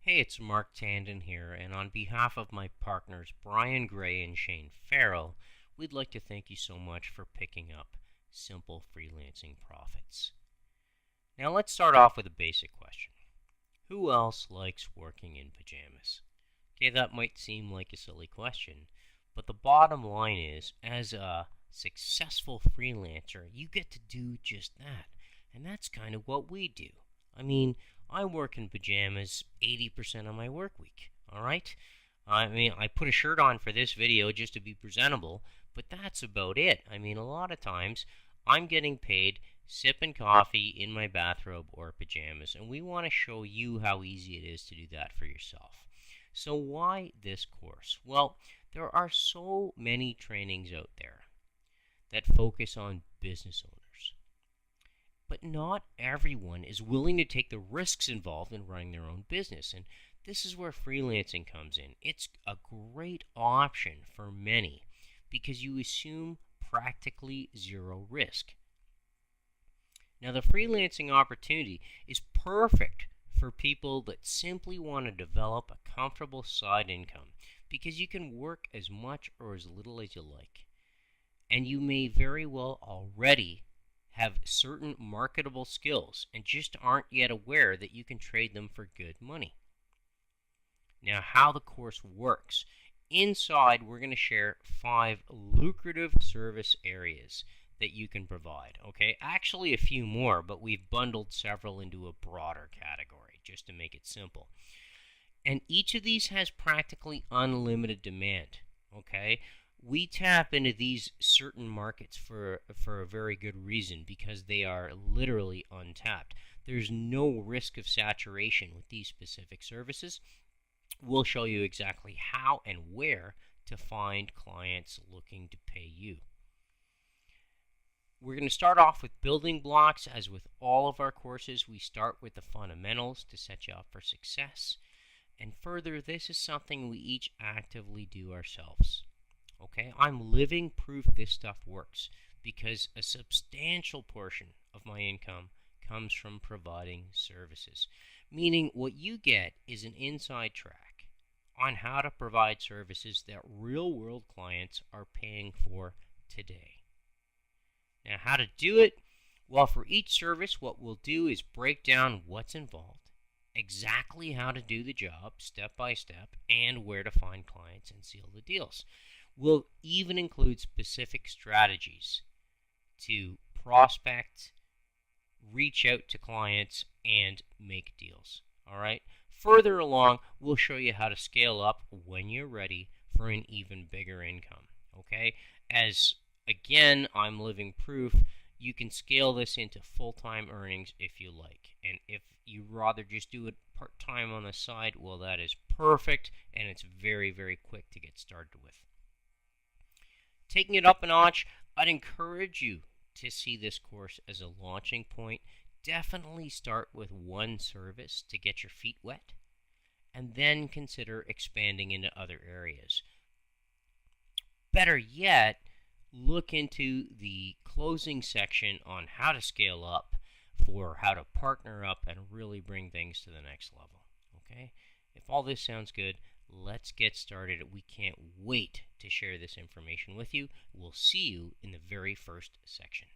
Hey, it's Mark Tandon here, and on behalf of my partners Brian Gray and Shane Farrell, we'd like to thank you so much for picking up Simple Freelancing Profits. Now let's start off with a basic question. Who else likes working in pajamas? Okay, that might seem like a silly question, but the bottom line is, as a successful freelancer, you get to do just that, and that's kind of what we do. I work in pajamas 80% of my work week, all right? I put a shirt on for this video just to be presentable, but that's about it. A lot of times I'm getting paid sipping coffee in my bathrobe or pajamas, and we want to show you how easy it is to do that for yourself. So why this course? Well, there are so many trainings out there that focus on business owners. But not everyone is willing to take the risks involved in running their own business, and this is where freelancing comes in. It's a great option for many because you assume practically zero risk. Now, the freelancing opportunity is perfect for people that simply want to develop a comfortable side income because you can work as much or as little as you like. And you may very well already have certain marketable skills and just aren't yet aware that you can trade them for good money. Now, how the course works. Inside, we're going to share 5 lucrative service areas that you can provide. Okay, actually a few more, but we've bundled several into a broader category just to make it simple. And each of these has practically unlimited demand. Okay, we tap into these certain markets for a very good reason because they are literally untapped. There's no risk of saturation with these specific services. We'll show you exactly how and where to find clients looking to pay you. We're going to start off with building blocks. As with all of our courses, we start with the fundamentals to set you up for success. And further, this is something we each actively do ourselves. Okay, I'm living proof this stuff works because a substantial portion of my income comes from providing services. Meaning what you get is an inside track on how to provide services that real-world clients are paying for today. Now, how to do it? Well, for each service, what we'll do is break down what's involved, exactly how to do the job step by step, and where to find clients and seal the deals. We'll even include specific strategies to prospect, reach out to clients, and make deals. All right. Further along, we'll show you how to scale up when you're ready for an even bigger income. Okay. As again, I'm living proof. You can scale this into full-time earnings if you like. And if you rather just do it part-time on the side, well, that is perfect, and it's very, very quick to get started with. Taking it up a notch, I'd encourage you to see this course as a launching point. Definitely start with one service to get your feet wet, and then consider expanding into other areas. Better yet, look into the closing section on how to scale up, for how to partner up and really bring things to the next level. Okay? If all this sounds good, let's get started. We can't wait to share this information with you. We'll see you in the very first section.